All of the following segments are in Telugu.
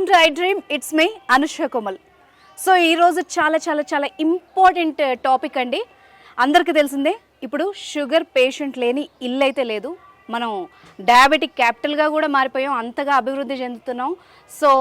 To I dream. It's me Anusha Komal. So ఈరోజు చాలా చాలా చాలా ఇంపార్టెంట్ టాపిక్ అండి. అందరికీ తెలిసిందే, ఇప్పుడు షుగర్ పేషెంట్ లేని ఇల్లు అయితే లేదు. మనం డయాబెటిక్ క్యాపిటల్గా కూడా మారిపోయాం, అంతగా అభివృద్ధి చెందుతున్నాం. సో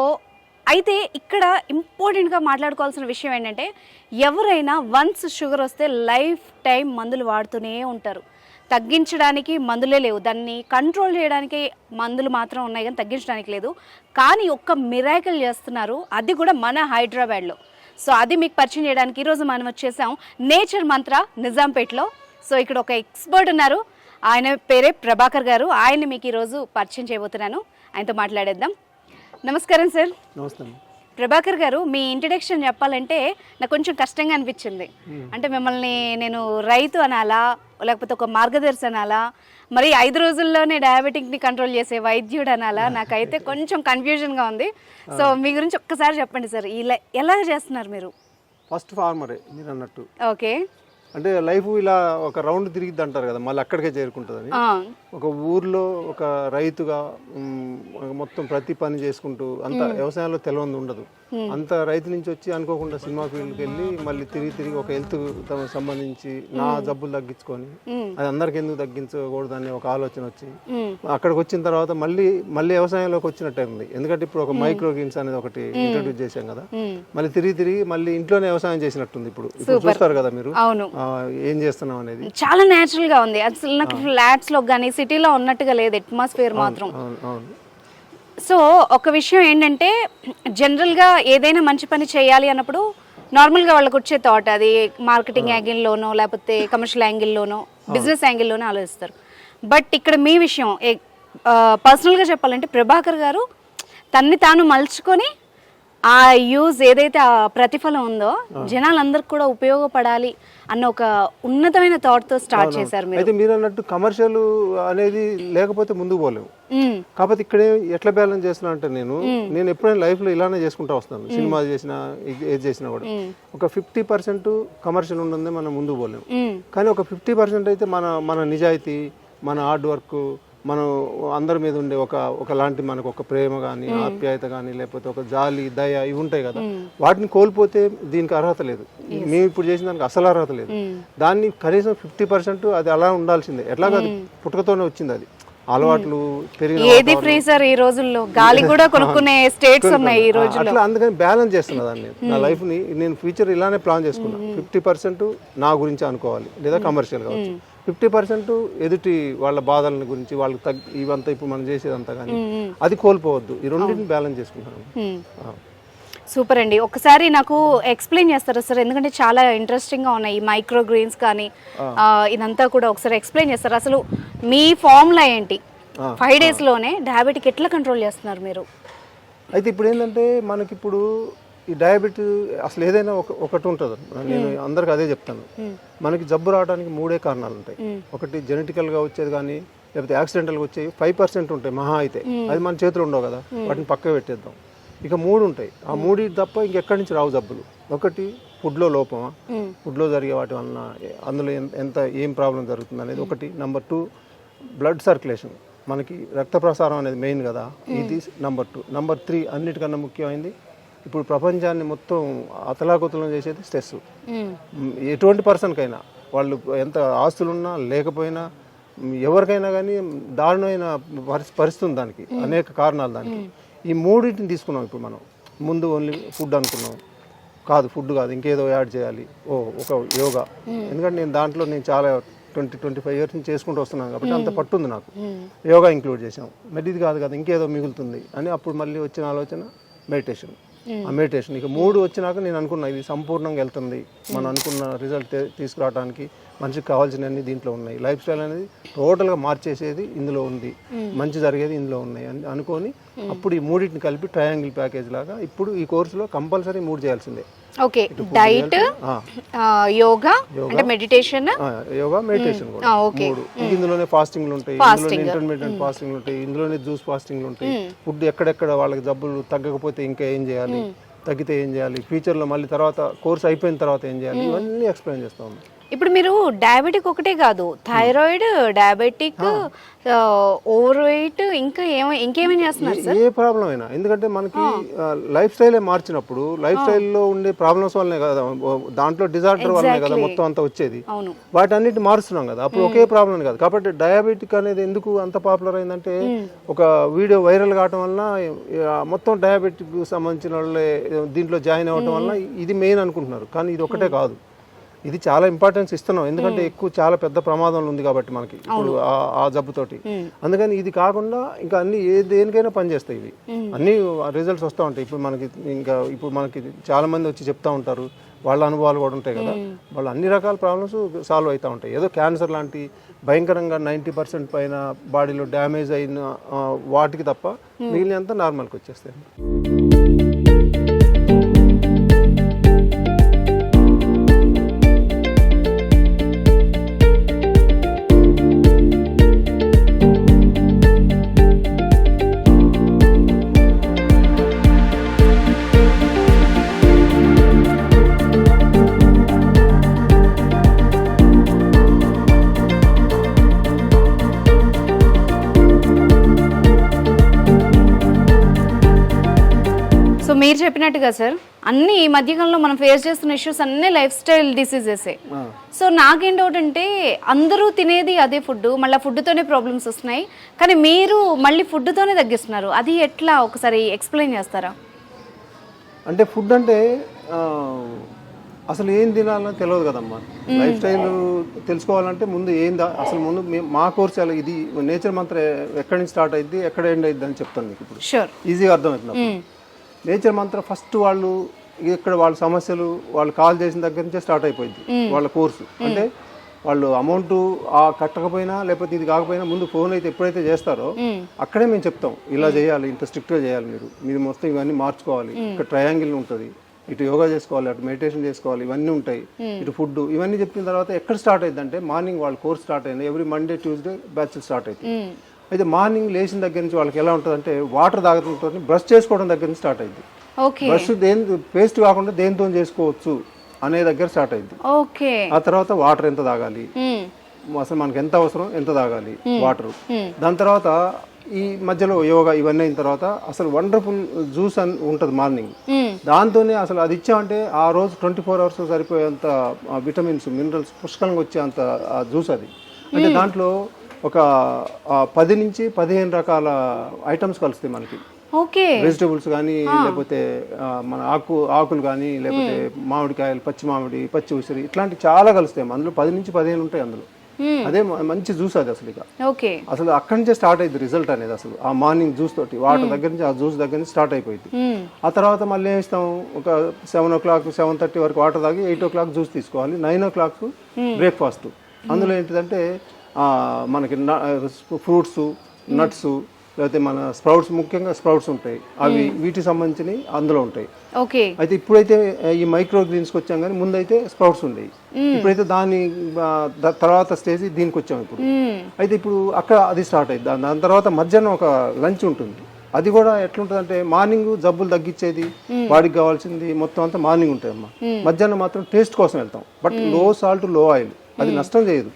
అయితే ఇక్కడ ఇంపార్టెంట్గా మాట్లాడుకోవాల్సిన విషయం ఏంటంటే, ఎవరైనా వన్స్ షుగర్ వస్తే లైఫ్ టైం మందులు వాడుతూనే ఉంటారు. తగ్గించడానికి మందులే లేవు, దాన్ని కంట్రోల్ చేయడానికి మందులు మాత్రం ఉన్నాయి కానీ తగ్గించడానికి లేదు. కానీ ఒక్క మిరాకిల్ చేస్తున్నారు, అది కూడా మన హైదరాబాద్లో. సో అది మీకు పరిచయం చేయడానికి ఈరోజు మనం వచ్చేసాం నేచర్ మంత్ర నిజాంపేట్లో. సో ఇక్కడ ఒక ఎక్స్పర్ట్ ఉన్నారు, ఆయన పేరే ప్రభాకర్ గారు. ఆయన్ని మీకు ఈరోజు పరిచయం చేయబోతున్నాను, ఆయనతో మాట్లాడేద్దాం. నమస్కారం సార్. నమస్తే ప్రభాకర్ గారు, మీ ఇంట్రడక్షన్ చెప్పాలంటే నాకు కొంచెం కష్టంగా అనిపించింది. అంటే మిమ్మల్ని నేను రైతు అనాలా, లేకపోతే ఒక మార్గదర్శి అనాలా, మరి 5 రోజుల్లోనే డయాబెటిక్ని కంట్రోల్ చేసే వైద్యుడు అనాలా, నాకైతే కొంచెం కన్ఫ్యూజన్గా ఉంది. సో మీ గురించి ఒక్కసారి చెప్పండి సార్, ఇలా ఎలా చేస్తున్నారు మీరు? ఫస్ట్ ఫార్మరే మీరు అన్నట్టు. ఓకే, అంటే లైఫ్ ఇలా ఒక రౌండ్ తిరిగిద్ది అంటారు కదా, మళ్ళీ అక్కడికే చేరుకుంటుందని. ఒక ఊర్లో ఒక రైతుగా మొత్తం ప్రతి పని చేసుకుంటూ అంత వ్యవసాయంలో తెలియదు ఉండదు. అంత రైతు నుంచి వచ్చి అనుకోకుండా సినిమా ఫీల్డ్కి వెళ్ళి మళ్ళీ తిరిగి ఒక హెల్త్ సంబంధించి నా జబ్బులు తగ్గించుకొని అది అందరికి ఎందుకు తగ్గించకూడదని ఒక ఆలోచన వచ్చి అక్కడికి వచ్చిన తర్వాత మళ్ళీ వ్యవసాయంలోకి వచ్చినట్టే ఉంది. ఎందుకంటే ఇప్పుడు ఒక మైక్రోగ్రీన్స్ అనేది ఒకటి ఇంట్రడ్యూస్ చేశాం కదా, మళ్ళీ తిరిగి మళ్ళీ ఇంట్లోనే వ్యవసాయం చేసినట్టుంది. ఇప్పుడు చూస్తారు కదా మీరు ఏం చేస్తున్నాం అనేది. చాలా నేచురల్ గా ఉంది. అసలు నాకు ఫ్లాట్స్ లో కానీ సిటీలో ఉన్నట్టుగా లేదు అట్మాస్ఫియర్ మాత్రం. సో ఒక విషయం ఏంటంటే, జనరల్గా ఏదైనా మంచి పని చేయాలి అన్నప్పుడు నార్మల్గా వాళ్ళకి వచ్చే థాట్ అది మార్కెటింగ్ యాంగిల్లోనో లేకపోతే కమర్షియల్ యాంగిల్లోనో బిజినెస్ యాంగిల్లోనో ఆలోచిస్తారు. బట్ ఇక్కడ మీ విషయం పర్సనల్గా చెప్పాలంటే, ప్రభాకర్ గారు తన్ని తాను మలుచుకొని ఆ యూజ్ ఏదైతే ఆ ప్రతిఫలం ఉందో జనాలందరికి కూడా ఉపయోగపడాలి అన్న ఒక ఉన్నతమైన థాట్ తో స్టార్ట్ చేశారు. అయితే మీరు అన్నట్టు కమర్షియల్ అనేది లేకపోతే ముందుకు పోలేము. కాకపోతే ఇక్కడే ఎట్లా బ్యాలెన్స్ చేస్తున్నా అంటే, నేను ఎప్పుడైనా లైఫ్ లో ఇలానే చేసుకుంటా వస్తాను. సినిమా చేసినా ఏది చేసినా కూడా ఒక 50% కమర్షియల్ ఉన్నదే మనం ముందుకు పోలేము. కానీ ఒక 50% అయితే మన నిజాయితీ, మన హార్డ్ వర్క్, మనం అందరి మీద ఉండే ఒకలాంటి మనకు ఒక ప్రేమ కానీ ఆప్యాయత కానీ లేకపోతే ఒక జాలి దయ ఇవి ఉంటాయి కదా, వాటిని కోల్పోతే దీనికి అర్హత లేదు. మేము ఇప్పుడు చేసిన దానికి అసలు అర్హత లేదు. దాన్ని కనీసం 50% అది అలా ఉండాల్సిందే. ఎట్లాగా అది పుట్టుకతోనే వచ్చింది, అది అలవాట్లు ఏది ఫ్రీ సార్ ఈ రోజుల్లో, గాలి కూడా కొనుక్కునే స్టేట్స్ ఉన్నాయి ఈ రోజుల్లో. అట్లా అందుకని బ్యాలెన్స్ చేస్తున్నా దాన్ని. నా లైఫ్ ని నేను ఫ్యూచర్ ఇలానే ప్లాన్ చేసుకున్నా. 50% నా గురించి అనుకోవాలి, లేదా కమర్షియల్ కావచ్చు. 50% ఎదుటి వాళ్ళ బాధల గురించి, వాళ్ళకి ఇవంతా ఇప్పుడు మనం చేసేదంతా కానీ అది కోల్పోవద్దు. ఈ రెండింటిని బ్యాలెన్స్ చేసుకుంటాను. సూపర్ అండి. ఒకసారి నాకు ఎక్స్ప్లెయిన్ చేస్తారా సార్? ఎందుకంటే చాలా ఇంట్రెస్టింగ్గా ఉన్నాయి ఈ మైక్రో గ్రీన్స్ కానీ ఇదంతా కూడా. ఒకసారి ఎక్స్ప్లెయిన్ చేస్తారా? అసలు మీ ఫార్ములా ఏంటి? 5 డేస్లోనే డయాబెటిక్ ఎట్లా కంట్రోల్ చేస్తున్నారు మీరు? అయితే ఇప్పుడు ఏంటంటే, మనకిప్పుడు ఈ డయాబెటీస్ అసలు ఏదైనా ఒకటి ఉంటుంది. నేను అందరికి అదే చెప్తాను. మనకి జబ్బు రావడానికి 3 కారణాలు ఉంటాయి. ఒకటి జెనెటికల్గా వచ్చేది కానీ, లేకపోతే యాక్సిడెంటల్గా వచ్చేవి 5% ఉంటాయి మహా అయితే. అది మన చేతిలో ఉండవు కదా, వాటిని పక్క పెట్టేద్దాం. ఇక 3 ఉంటాయి. ఆ 3 తప్ప ఇంకెక్కడి నుంచి రావు జబ్బులు. ఒకటి ఫుడ్లో లోపమా, ఫుడ్లో జరిగే వాటి వలన అందులో ఏం ప్రాబ్లం జరుగుతుంది అనేది ఒకటి. నెంబర్ 2 బ్లడ్ సర్క్యులేషన్, మనకి రక్త ప్రసారం అనేది మెయిన్ కదా, ఇది నెంబర్ 2. నెంబర్ 3 అన్నిటికన్నా ముఖ్యమైనది, ఇప్పుడు ప్రపంచాన్ని మొత్తం అతలాకుతలం చేసేది స్ట్రెస్. ఎటువంటి పర్సన్కైనా, వాళ్ళు ఎంత ఆస్తులున్నా లేకపోయినా, ఎవరికైనా కానీ దారుణమైన పరిస్థితి ఉంది. దానికి అనేక కారణాలు. దానికి ఈ 3టిని తీసుకున్నాం. ఇప్పుడు మనం ముందు ఓన్లీ ఫుడ్ అనుకున్నాం, కాదు ఫుడ్ కాదు, ఇంకేదో యాడ్ చేయాలి. ఒక యోగా. ఎందుకంటే నేను చాలా 20-25 ఇయర్స్ నుంచి చేసుకుంటూ వస్తున్నాను కాబట్టి అంత పట్టుంది నాకు. యోగా ఇంక్లూడ్ చేసాం. మరి ఇది కాదు కదా, ఇంకేదో మిగులుతుంది అని అప్పుడు మళ్ళీ వచ్చిన ఆలోచన మెడిటేషన్. ఆ మెడిటేషన్ ఇక 3 వచ్చినాక నేను అనుకున్నా ఇది సంపూర్ణంగా వెళ్తుంది, మనం అనుకున్న రిజల్ట్ తీసుకురావడానికి మనిషికి కావాల్సినవన్నీ దీంట్లో ఉన్నాయి. లైఫ్ స్టైల్ అనేది టోటల్గా మార్చేసేది ఇందులో ఉంది, మంచి జరిగేది ఇందులో ఉన్నాయి అని అనుకొని అప్పుడు ఈ 3టిని కలిపి ట్రయాంగిల్ ప్యాకేజ్ లాగా ఇప్పుడు ఈ కోర్సులో కంపల్సరీ 3 చేయాల్సిందే. ఓకే, డైట్, యోగా అంటే మెడిటేషన్, యోగా మెడిటేషన్ కూడా 3. ఇందులోనే ఫాస్టింగ్లు ఉంటాయి, ఇందులోనే ఇంటర్మీడియట్ ఫాస్టింగ్లు ఉంటాయి, ఇందులోనే జ్యూస్ ఫాస్టింగ్లు ఉంటాయి. ఫుడ్ ఎక్కడెక్కడ వాళ్ళకి జబ్బులు తగ్గకపోతే ఇంకా ఏం చేయాలి, తగ్గితే ఏం చేయాలి, ఫ్యూచర్లో మళ్ళీ తర్వాత కోర్స్ అయిపోయిన తర్వాత ఏం చేయాలి, ఇవన్నీ ఎక్స్ప్లెయిన్ చేస్తాం. ఇప్పుడు మీరు డయాబెటిక్ ఒకటే కాదు, థైరాయిడ్, డయాబెటిక్, ఓవర్ వెయిట్, ఇంకా ఇంకేమేం చేస్తున్నారు సార్? ఏ ప్రాబ్లం అయినా, ఎందుకంటే మనకి లైఫ్ స్టైలే మార్చినప్పుడు లైఫ్ స్టైల్లో ఉండే ప్రాబ్లమ్స్ వల్లనే కదా, దాంట్లో డిజార్డర్ వల్లనే కదా మొత్తం అంతా వచ్చేది. అవును. వాటన్నిటిని మారుస్తున్నాం కదా, అప్పుడు ఒకే ప్రాబ్లం కాదు. కాబట్టి డయాబెటిక్ అనేది ఎందుకు అంత పాపులర్ అయిందంటే, ఒక వీడియో వైరల్ కావటం వలన మొత్తం డయాబెటిక్ సంబంధించిన వాళ్ళే దీంట్లో జాయిన్ అవ్వటం వలన ఇది మెయిన్ అనుకుంటున్నారు. కానీ ఇది ఒకటే కాదు, ఇది చాలా ఇంపార్టెన్స్ ఇస్తున్నాం. ఎందుకంటే ఎక్కువ చాలా పెద్ద ప్రమాదంలో ఉంది కాబట్టి మనకి ఇప్పుడు ఆ జబ్బుతోటి. అందుకని ఇది కాకుండా ఇంకా అన్ని దేనికైనా పనిచేస్తాయి ఇవి, అన్ని రిజల్ట్స్ వస్తూ ఉంటాయి. ఇప్పుడు మనకి చాలా మంది వచ్చి చెప్తా ఉంటారు, వాళ్ళ అనుభవాలు కూడా ఉంటాయి కదా, వాళ్ళు అన్ని రకాల ప్రాబ్లమ్స్ సాల్వ్ అవుతూ ఉంటాయి. ఏదో క్యాన్సర్ లాంటి భయంకరంగా 90% పైన బాడీలో డ్యామేజ్ అయిన వాటికి తప్ప మిగిలినంతా నార్మల్కి వచ్చేస్తాయి. మీరు చెప్పినట్టుగా సార్, అన్ని ఈ మధ్యకాలంలో మనం ఫేస్ చేస్తున్న ఇష్యూస్ అన్నీ లైఫ్ స్టైల్ డిసీజెసే. సో నాకేం డౌట్ అంటే, అందరూ తినేది అదే ఫుడ్, మళ్ళీ ఫుడ్తోనే ప్రాబ్లమ్స్ వస్తున్నాయి, కానీ మీరు మళ్ళీ ఫుడ్తోనే తగ్గిస్తున్నారు. అది ఎట్లా, ఒకసారి ఎక్స్ప్లెయిన్ చేస్తారా? అంటే ఫుడ్ అంటే అసలు ఏం తినాలో తెలియదు కదమ్మా. లైఫ్ స్టైల్ తెలుసుకోవాలంటే ముందు అసలు ముందు మా కోర్స్ అలా, ఇది నేచర్ మంత్రం ఎక్కడి నుంచి స్టార్ట్ అయింది, ఎక్కడ ఎండ్ అయింది అని చెప్తాను మీకు ఇప్పుడు. ఈజీగా అర్థమవుతుంది. నేచర్ మంత్రం ఫస్ట్ వాళ్ళు ఇక్కడ వాళ్ళ సమస్యలు వాళ్ళు కాల్ చేసిన దగ్గర నుంచే స్టార్ట్ అయిపోయింది వాళ్ళ కోర్సు. అంటే వాళ్ళు అమౌంట్ కట్టకపోయినా లేకపోతే ఇది కాకపోయినా ముందు ఫోన్ అయితే ఎప్పుడైతే చేస్తారో అక్కడే మేము చెప్తాం, ఇలా చేయాలి, ఇంత స్ట్రిక్ట్గా చేయాలి, మీరు మొత్తం ఇవన్నీ మార్చుకోవాలి, ఇక్కడ ట్రయాంగిల్ ఉంటుంది, ఇటు యోగా చేసుకోవాలి, అటు మెడిటేషన్ చేసుకోవాలి, ఇవన్నీ ఉంటాయి, ఇటు ఫుడ్, ఇవన్నీ చెప్పిన తర్వాత ఎక్కడ స్టార్ట్ అయింది అంటే, మార్నింగ్ వాళ్ళ కోర్స్ స్టార్ట్ అయింది. Every Monday Tuesday batch start అవుతుంది. అయితే మార్నింగ్ లేచిన దగ్గర నుంచి వాళ్ళకి ఎలా ఉంటుంది అంటే, వాటర్ తాగడంతో బ్రష్ చేసుకోవడం దగ్గర నుంచి స్టార్ట్ అయింది. బ్రష్ పేస్ట్ కాకుండా దేనితో చేసుకోవచ్చు అనే దగ్గర స్టార్ట్ అయింది. ఆ తర్వాత వాటర్ ఎంత తాగాలి, అసలు మనకి ఎంత అవసరం, ఎంత తాగాలి వాటర్. దాని తర్వాత ఈ మధ్యలో యోగా, ఇవన్నీ అయిన తర్వాత అసలు వండర్ఫుల్ జ్యూస్ అని ఉంటుంది మార్నింగ్. దాంతోనే అసలు అది ఇచ్చామంటే ఆ రోజు 24 hours సరిపోయేంత విటమిన్స్, మినరల్స్ పుష్కలంగా వచ్చేంత జ్యూస్ అది. అంటే దాంట్లో ఒక 10 నుంచి 15 రకాల ఐటమ్స్ కలుస్తాయి మనకి. వెజిటబుల్స్ కానీ, లేకపోతే మన ఆకులు కానీ, లేకపోతే మామిడికాయలు, పచ్చి మామిడి, పచ్చి ఉసిరి, ఇట్లాంటి చాలా కలుస్తాయి అందులో. 10 నుంచి 15 ఉంటాయి అందులో. అదే మంచి జ్యూస్ అది అసలు. ఇక అసలు అక్కడి నుంచే స్టార్ట్ అయింది రిజల్ట్ అనేది. అసలు ఆ మార్నింగ్ జ్యూస్ తోటి, వాటర్ దగ్గర నుంచి, ఆ జ్యూస్ దగ్గర నుంచి స్టార్ట్ అయిపోయింది. ఆ తర్వాత మళ్ళీ ఏం ఇస్తాం, ఒక 7 o'clock 7:30 వరకు వాటర్ తాగి 8 o'clock జ్యూస్ తీసుకోవాలి. 9 o'clock బ్రేక్ఫాస్ట్. అందులో ఏంటిదంటే మనకి ఫ్రూట్స్, నట్స్, లేకపోతే మన స్ప్రౌట్స్, ముఖ్యంగా స్ప్రౌట్స్ ఉంటాయి, అవి వీటికి సంబంధించినవి అందులో ఉంటాయి. అయితే ఇప్పుడైతే ఈ మైక్రో గ్రీన్స్కి వచ్చాం, కానీ ముందైతే స్ప్రౌట్స్ ఉండేవి. ఇప్పుడైతే దాని తర్వాత స్టేజ్ దీనికి వచ్చాం ఇప్పుడు. అయితే ఇప్పుడు అక్కడ అది స్టార్ట్ అయింది. దాని తర్వాత మధ్యాహ్నం ఒక లంచ్ ఉంటుంది. అది కూడా ఎట్లుంటుంది అంటే, మార్నింగ్ జబ్బులు తగ్గించేది, బాడీకి కావాల్సింది మొత్తం అంతా మార్నింగ్ ఉంటుంది అమ్మా. మధ్యాహ్నం మాత్రం టేస్ట్ కోసం వెళ్తాం, బట్ లో సాల్ట్, లో ఆయిల్, అది నష్టం చేయదు.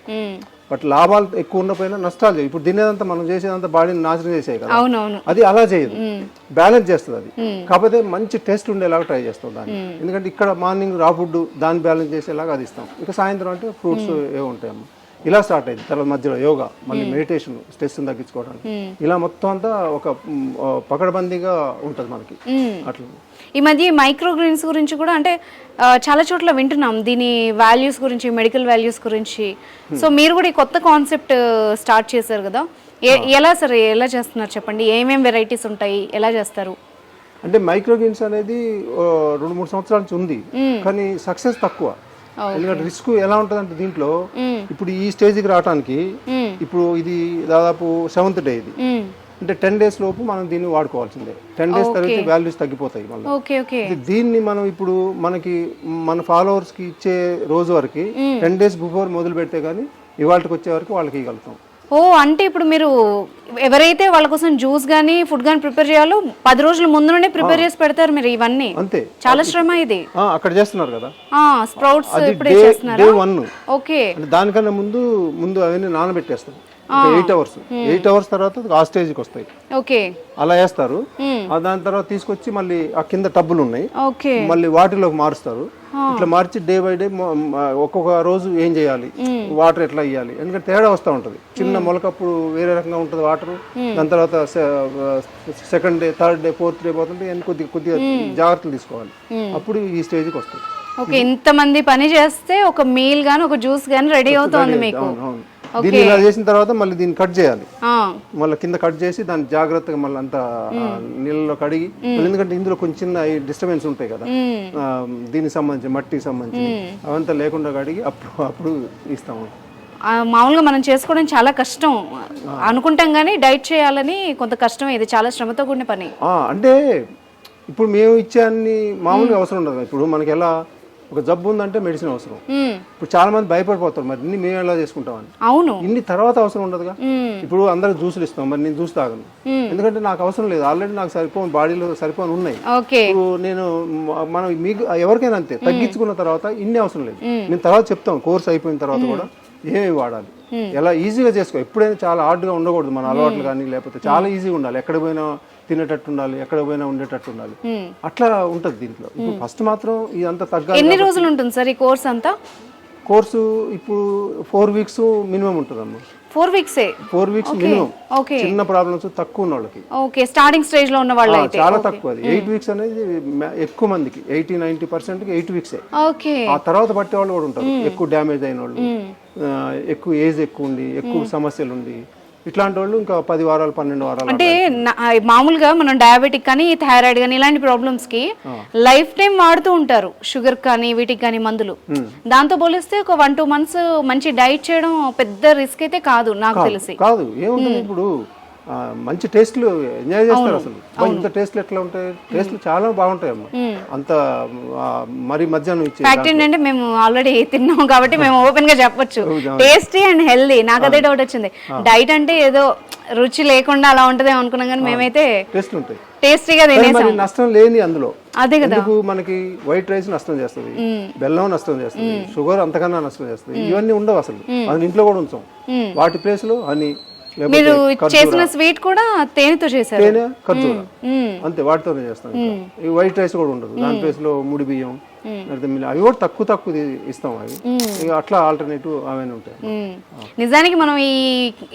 బట్ లాభాలు ఎక్కువ ఉండకపోయినా నష్టాలు చేయదు. ఇప్పుడు తినేదంతా మనం చేసేదంతా బాడీని నాశనం చేసాయి కదా, అది అలా చేయదు, బ్యాలెన్స్ చేస్తుంది అది. కాకపోతే మంచి టేస్ట్ ఉండేలాగా ట్రై చేస్తాం దాన్ని. ఎందుకంటే ఇక్కడ మార్నింగ్ రా ఫుడ్ దాన్ని బ్యాలెన్స్ చేసేలాగా అది ఇస్తాం. ఇక సాయంత్రం అంటే ఫ్రూట్స్ ఏ ఉంటాయమ్మా. ఇలా స్టార్ట్ అయింది. తర్వాత మధ్యలో యోగా, మళ్ళీ మెడిటేషన్, స్ట్రెస్ తగ్గించుకోవడానికి, ఇలా మొత్తం అంతా ఒక పకడ్బందీగా ఉంటుంది మనకి. అట్లా ఈ మధ్య మైక్రో గ్రీన్స్ గురించి కూడా అంటే చాలా చోట్ల వింటున్నాం, దీని వాల్యూస్ గురించి, మెడికల్ వాల్యూస్ గురించి. సో మీరు కూడా ఈ కొత్త కాన్సెప్ట్ స్టార్ట్ చేశారు కదా, ఎలా సార్, ఎలా చేస్తున్నారు చెప్పండి? ఏమేమి వెరైటీస్ ఉంటాయి, ఎలా చేస్తారు? అంటే మైక్రో గ్రీన్స్ అనేది 2-3 సంవత్సరాల నుంచి ఉంది, కానీ సక్సెస్ తక్కువ. ఎందుకంటే రిస్క్ ఎలా ఉంటుంది అంటే, దీంట్లో ఇప్పుడు ఈ స్టేజ్కి రావడానికి, ఇప్పుడు ఇది దాదాపు 7th డే ఇది. అంటే 10 days లోపు మనం దీన్ని వాడుకోవాల్సిందే. 10 days తర్వాత వాల్యూస్ తగ్గిపోతాయి మళ్ళీ. దీన్ని మనం ఇప్పుడు మన ఫాలోవర్స్ కి ఇచ్చే రోజు వరకు 10 days బిఫోర్ మొదలు పెడితే గానీ ఇవాళకి వచ్చే వరకు వాళ్ళకి ఇవ్వగలుగుతాం. ఓ అంటే ఇప్పుడు మీరు ఎవరైతే వాళ్ళ కోసం జ్యూస్ గానీ ఫుడ్ గానీ ప్రిపేర్ చేయాలో 10 రోజుల ముందు నుండే ప్రిపేర్ చేసి పెడతారు మీరు ఇవన్నీ. అంతే, చాలా శ్రమ ఇది. అక్కడ చేస్తున్నారు కదా స్ప్రౌట్స్ ఇప్పుడే చేస్తున్నారా? డే 1. ఓకే. దానికన్నా ముందు అవన్నీ నానబెట్టేస్తాం 8 hours. 8 hours తర్వాత ఆ స్టేజ్కి వస్తాయి. ఓకే, అలా వేస్తారు. దాని తర్వాత తీసుకొచ్చి మళ్ళీ ఆ కింద టబ్బులు ఉన్నాయి, ఓకే, మళ్ళీ వాటిలోకి మారుస్తారు. ఇట్లా మార్చి డే బై డే ఒక్కొక్క రోజు ఏం చేయాలి, వాటర్ ఎట్లా ఇవ్వాలి, ఎందుకంటే తేడా వస్తూ ఉంటుంది. చిన్న మొలకప్పుడు వేరే రకంగా ఉంటుంది వాటర్, దాని తర్వాత second day, third day, fourth day పోతుంటే కొద్దిగా జాగ్రత్తలు తీసుకోవాలి. అప్పుడు ఈ స్టేజ్కి వస్తుంది. ఓకే, ఇంతమంది పని చేస్తే ఒక మీల్ గానీ ఒక జ్యూస్ గానీ రెడీ అవుతుంది మీకు. దీన్ని ఇలా చేసిన తర్వాత మళ్ళీ దీన్ని కట్ చేయాలి. మళ్ళీ కింద కట్ చేసి దాన్ని జాగ్రత్తగా మళ్ళీ అంతా నీళ్ళలో కడిగి, ఎందుకంటే ఇందులో కొంచెం చిన్న డిస్టర్బెన్స్ ఉంటాయి కదా దీనికి సంబంధించి, మట్టికి సంబంధించి, అవంతా లేకుండా కడిగి అప్పుడు ఇస్తాము. మామూలుగా మనం చేసుకోవడం చాలా కష్టం అనుకుంటాం కానీ డైట్ చేయాలని కొంత కష్టం. ఇది చాలా శ్రమతో కూడిన పని. అంటే ఇప్పుడు మేము ఇచ్చే అన్ని మామూలుగా అవసరం ఉండదు. ఇప్పుడు మనకి ఎలా ఒక జబ్బు ఉందంటే మెడిసిన్ అవసరం. ఇప్పుడు చాలా మంది భయపడిపోతారు, మరి ఇన్ని మేము ఎలా చేసుకుంటామని. అవును, ఇన్ని తర్వాత అవసరం ఉండదుగా. ఇప్పుడు అందరికి జ్యూసులు ఇస్తాం, మరి నేను జ్యూస్ తాగను, ఎందుకంటే నాకు అవసరం లేదు, ఆల్రెడీ నాకు సరిపోను, బాడీలో సరిపోను ఉన్నాయి. ఇప్పుడు నేను మనం మీకు ఎవరికైనా అంతే, తగ్గించుకున్న తర్వాత ఇన్ని అవసరం లేదు. నేను తర్వాత చెప్తాం కోర్స్ అయిపోయిన తర్వాత కూడా ఏమేమి వాడాలి, ఎలా ఈజీగా చేసుకో. ఎప్పుడైనా చాలా హార్డ్గా ఉండకూడదు మన అలవాట్లు కానీ, లేకపోతే చాలా ఈజీగా ఉండాలి, ఎక్కడ పోయినా తినేటట్టు ఉండాలి, ఎక్కడ పోయినా ఉండేటట్టు ఉండాలి, అట్లా ఉంటుంది దీంట్లో. ఇప్పుడు ఫస్ట్ మాత్రం ఇదంతా తగ్గాలి. ఎన్ని రోజులు ఉంటుంది సార్ ఈ కోర్స్ అంతా? కోర్సు ఇప్పుడు 4 weeks మినిమం ఉంటుంది అమ్మ. 4 weeks 4 weeks మినిమం. చిన్న ప్రాబ్లమ్స్ తక్కువ ఉన్న వాళ్ళకి. ఓకే, స్టార్టింగ్ స్టేజ్ లో ఉన్న వాళ్ళు అయితే చాలా తక్కువ. అది 8 weeks అనేది ఎక్కువ మందికి 80-90% 8 weeks. ఓకే, ఆ తర్వాత పట్టే వాళ్ళు కూడా ఉంటారు, ఎక్కువ డ్యామేజ్ అయిన వాళ్ళు, ఎక్కువ ఏజ్ ఎక్కువ ఉండి, ఎక్కువ సమస్యలు ఉండి, ఇట్లాంటి వాళ్ళు ఇంకా 10 వారాలు 12 వారాలు. అంటే మామూలుగా మనం డయాబెటిక్ కానీ థైరాయిడ్ కానీ ఇలాంటి ప్రాబ్లమ్స్ కి లైఫ్ టైం వాడుతూ ఉంటారు, షుగర్ కానీ వీటికి కానీ మందులు. దాంతో పోలిస్తే ఒక 1-2 months మంచి డైట్ చేయడం పెద్ద రిస్క్ అయితే కాదు నాకు తెలిసి. కాదు, ఏముంటుంది ఇప్పుడు మంచి టేస్ట్లు ఎంజాయ్ చేస్తారు. అసలు ఇంత టేస్ట్లు ఎట్లా ఉంటాయి, టేస్ట్లు చాలా బాగుంటాయి అమ్మ. అంత మరి మధ్యాహ్నం ఇచ్చే ఫ్యాక్ట్ ఏంటంటే మేము ఆల్రెడీ తిన్నాం కాబట్టి మేము ఓపెన్ గా చెప్పొచ్చు, టేస్టీ అండ్ హెల్దీ. నాకు అదే డౌట్ వచ్చింది, డైట్ అంటే ఏదో రుచి లేకుండా అలా ఉంటదేమో అనుకున్నాం, కానీ మేమైతే టేస్ట్ ఉంటాయి, టేస్టీగా తినేసాం. నష్టం లేని అందులో అదే కదా. మనకి వైట్ రైస్ నష్టం చేస్తుంది, బెల్లం నష్టం చేస్తుంది, షుగర్ అంతకన్నా నష్టం చేస్తుంది. ఇవన్నీ ఉండవు అసలు, అది ఇంట్లో కూడా ఉంచాం. వాటి ప్లేస్ లో అని మీరు చేసిన స్వీట్ కూడా తేనెతో చేశారు, తేనె, ఖర్జూర, అంతే, వాటితోనే చేస్తాం. ఈ వైట్ రైస్ కూడా ఉండదు, దాని ప్లేస్ లో ముడి బియ్యం, అవి కూడా తక్కువ ఇస్తాం. అవి అట్లా ఆల్టర్నేటివ్ అవన్నీ ఉంటాయి. నిజానికి మనం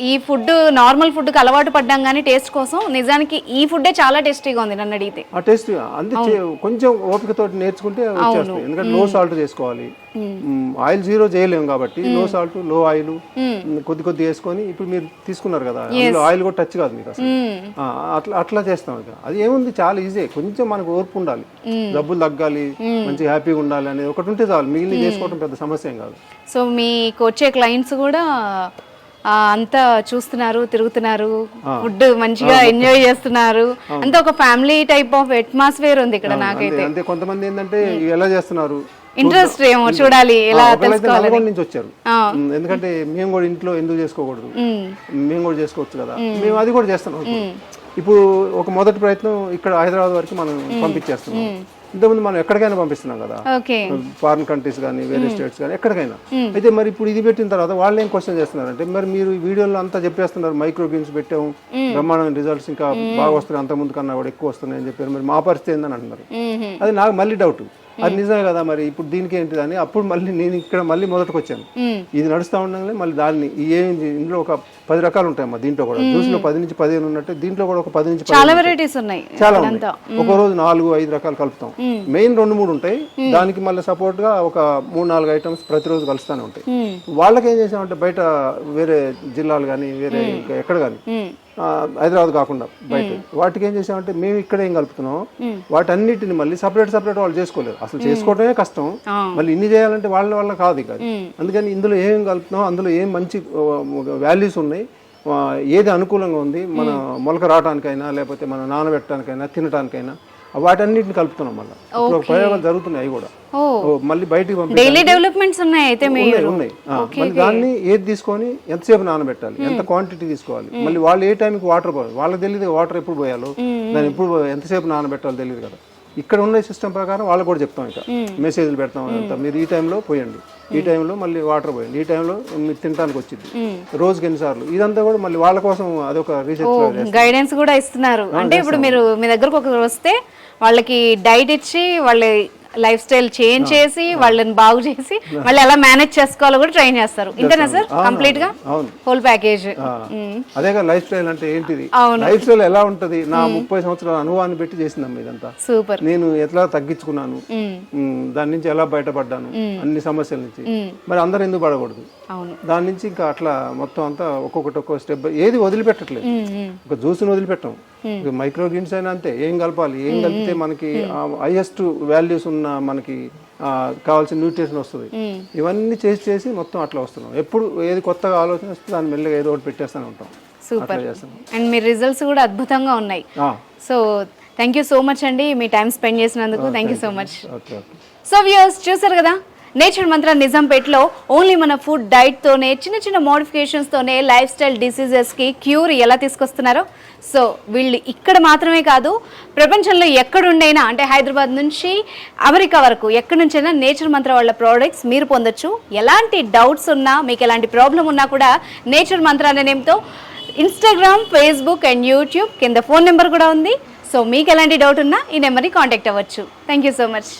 ఈ ఫుడ్ నార్మల్ ఫుడ్ కి అలవాటు పడ్డాం కానీ టేస్ట్ కోసం, నిజానికి ఈ ఫుడ్ చాలా టేస్టీగా ఉంది నన్ను అడిగితే. ఆ టేస్ట్ అంతే, కొంచెం ఓపికతో నేర్చుకుంటే వచ్చేస్తాయి. ఎందుకంటే లో సాల్ట్ చేసుకోవాలి, ఆయిల్ 0 చేయలేము కాబట్టి లో సాల్ట్, లో ఆయిల్ కొద్ది వేసుకొని. ఇప్పుడు మీరు తీసుకున్నారు కదా, అందులో ఆయిల్ కూడా టచ్ కాదు మీకు అసలు. అట్లా చేస్తాం. అది ఏముంది, చాలా ఈజీ. కొంచెం మనకు ఓర్పు ఉండాలి, డబ్బులు తగ్గాలి, మంచిగా హ్యాపీగా ఉండాలి అనేది ఒకటి ఉంటే చాలు, మిగిలిన చేసుకోవడం పెద్ద సమస్య ఏం కాదు. సో మీకు వచ్చే క్లయింట్స్ కూడా అంతా చూస్తున్నారు, తిరుగుతున్నారు, ఫుడ్ మంచిగా ఎంజాయ్ చేస్తున్నారు, అంతా ఒక ఫ్యామిలీ టైప్ ఆఫ్ అట్మాస్ఫియర్ ఉంది ఇక్కడ నాకైతే. అంతే, కొంతమంది ఏంటంటే ఎలా చేస్తున్నారు ఇంట్రెస్ట్ ఏమో చూడాలి, ఎలా తెలుసుకోవాలి నుంచి వచ్చారు. ఎందుకంటే మేము కూడా ఇంట్లో ఎందుకు చేసుకోకూడదు, మేము కూడా చేసుకోవచ్చు కదా, మేము అది కూడా చేస్తున్నాం. ఇప్పుడు ఒక మొదటి ప్రయత్నం ఇక్కడ హైదరాబాద్ వరకు మనం పంపించేస్తున్నాం. ఇంతకుముందు మనం ఎక్కడికైనా పంపిస్తున్నాం కదా, ఫారిన్ కంట్రీస్ కానీ, వేరే స్టేట్స్ కానీ, ఎక్కడికైనా. అయితే మరి ఇప్పుడు ఇది పెట్టిన తర్వాత వాళ్ళు ఏం క్వశ్చన్ చేస్తున్నారంటే, మరి మీరు వీడియోలో అంతా చెప్పేస్తున్నారు, మైక్రో గ్రీన్స్ పెట్టాము, బ్రహ్మాండమైన రిజల్ట్స్ ఇంకా బాగా వస్తున్నాయి, అంత ముందు కన్నా కూడా ఎక్కువ వస్తున్నాయి అని చెప్పారు, మరి మా పరిస్థితి ఏందని అంటున్నారు. అది నాకు మళ్ళీ డౌట్, అది నిజమే కదా, మరి ఇప్పుడు దీనికి ఏంటిది అని. అప్పుడు మళ్ళీ నేను ఇక్కడ మళ్ళీ మొదటికి వచ్చాను. ఇది నడుస్తూ ఉండగానే మళ్ళీ దాన్ని ఇందులో ఒక 10 రకాలు ఉంటాయమ్మా. దీంట్లో కూడా జ్యూస్ లో 10 నుంచి 15 ఉన్నట్టు దీంట్లో కూడా ఒక 10 నుంచి 15 చాలా వెరైటీస్ ఉన్నాయి. చాలా ఉన్నాయి. ఒక రోజు 4-5 రకాలు కలుపుతాం. మెయిన్ 2-3 ఉంటాయి, దానికి మళ్ళీ సపోర్ట్ గా ఒక 3-4 ఐటమ్స్ ప్రతిరోజు కలుస్తూనే ఉంటాయి. వాళ్ళకి ఏం చేసామంటే, బయట వేరే జిల్లాలు కానీ, వేరే ఎక్కడ కానీ, హైదరాబాద్ కాకుండా బయట వాటికి ఏం చేసామంటే, మేము ఇక్కడ ఏం కలుపుతున్నాం వాటన్నిటిని మళ్ళీ సపరేట్ వాళ్ళు చేసుకోలేరు. అసలు చేసుకోవడమే కష్టం, మళ్ళీ ఇన్ని చేయాలంటే వాళ్ళ వల్ల కాదు ఇక. అందుకని ఇందులో ఏం కలుపుతున్నాం, అందులో ఏం మంచి వాల్యూస్ ఉన్నాయి, ఏది అనుకూలంగా ఉంది, మన మొలక రావడానికైనా, లేకపోతే మన నానబెట్టడానికైనా, తినడానికైనా, వాటన్నిటిని కలుపుతున్నాం మళ్ళీ ఇప్పుడు ప్రయోగాలు జరుగుతున్నాయి అవి కూడా ఓ మళ్ళీ బయటికి పంపి డైలీ డెవలప్మెంట్స్ ఉన్నాయి అయితే మీరు ఉన్నాయి మళ్ళీ దాన్ని ఏది తీసుకొని ఎంతసేపు నానబెట్టాలి ఎంత క్వాంటిటీ తీసుకోవాలి మళ్ళీ వాళ్ళు ఏ టైంకి వాటర్ పోయాలి వాళ్ళకి తెలియదు వాటర్ ఎప్పుడు పోయాలో దాన్ని ఎప్పుడు ఎంతసేపు నానబెట్టాలో తెలియదు కదా ఇక్కడ ఉన్న సిస్టమ్ ప్రకారం వాళ్ళకి కూడా చెప్తాం ఇంకా మెసేజ్లు పెడతాం అంతా మీరు ఈ టైంలో పోయండి ఈ టైంలో మళ్ళీ వాటర్ పోయండి ఈ టైంలో మీరు తినడానికి వచ్చింది రోజుకి ఎన్నిసార్లు ఇదంతా కూడా మళ్ళీ వాళ్ళ కోసం అదొక రీసెర్చ్ గైడెన్స్ కూడా ఇస్తున్నారు అంటే ఇప్పుడు మీరు మీ దగ్గరకు ఒకరు వస్తే వాళ్ళకి డైట్ ఇచ్చి వాళ్ళ లైఫ్ స్టైల్ చేంజ్ చేసి వాళ్ళని బాగు చేసి మళ్ళీ ఎలా మేనేజ్ చేసుకోవాలో కూడా ట్రైన్ చేస్తారు ఇంతేనా సార్ కంప్లీట్ గా హోల్ ప్యాకేజ్ అదే లైఫ్ స్టైల్ అంటే ఏంటిది లైఫ్ స్టైల్ ఎలా ఉంటది నా 30 సంవత్సరాల అనుభవాన్ని పెట్టి చేసిందమ్మా ఇదంతా సూపర్ నేను ఎట్లా తగ్గించుకున్నాను దాని నుంచి ఎలా బయటపడ్డాను అన్ని సమస్యల నుంచి మరి అందరు ఎందుకు పడకూడదు దాని నుంచి ఇంకా అట్లా మొత్తం అంతా ఒక్కొక్క స్టెప్ ఏది వదిలిపెట్టట్లేదు ఒక జ్యూస్ని వదిలిపెట్టాం మైక్రో గ్రీన్స్ అయినా అంతే ఏం కలపాలి ఏం కలిపితే మనకి హైయెస్ట్ వాల్యూస్ ఉన్న మనకి కావాల్సిన న్యూట్రిషన్ వస్తుంది ఇవన్నీ చేసి మొత్తం అట్లా వస్తున్నాం ఎప్పుడు ఏది కొత్తగా ఆలోచన వస్తే దాన్ని మెల్లగా ఏదో ఒకటి పెట్టేస్తూనే ఉంటాం సూపర్ అండ్ మీ రిజల్ట్స్ కూడా అద్భుతంగా ఉన్నాయి so thank you so much అండి మీ టైం స్పెండ్ చేసినందుకు thank you so much so viewers చూసారు కదా నేచర్ మంత్ర నిజాంపేట్లో ఓన్లీ మన ఫుడ్ డైట్తోనే చిన్న చిన్న మోడిఫికేషన్స్తోనే లైఫ్ స్టైల్ డిసీజెస్కి క్యూర్ ఎలా తీసుకొస్తున్నారో సో వీళ్ళు ఇక్కడ మాత్రమే కాదు ప్రపంచంలో ఎక్కడుండైనా అంటే హైదరాబాద్ నుంచి అమెరికా వరకు ఎక్కడి నుంచైనా నేచర్ మంత్ర వాళ్ళ ప్రోడక్ట్స్ మీరు పొందొచ్చు ఎలాంటి డౌట్స్ ఉన్నా మీకు ఎలాంటి ప్రాబ్లం ఉన్నా కూడా నేచర్ మంత్ర అనే నేమ్తో ఇన్స్టాగ్రామ్ ఫేస్బుక్ అండ్ యూట్యూబ్ కింద ఫోన్ నెంబర్ కూడా ఉంది సో మీకు ఎలాంటి డౌట్ ఉన్నా ఈ నెంబర్ని కాంటాక్ట్ అవ్వచ్చు థ్యాంక్ యూ సో మచ్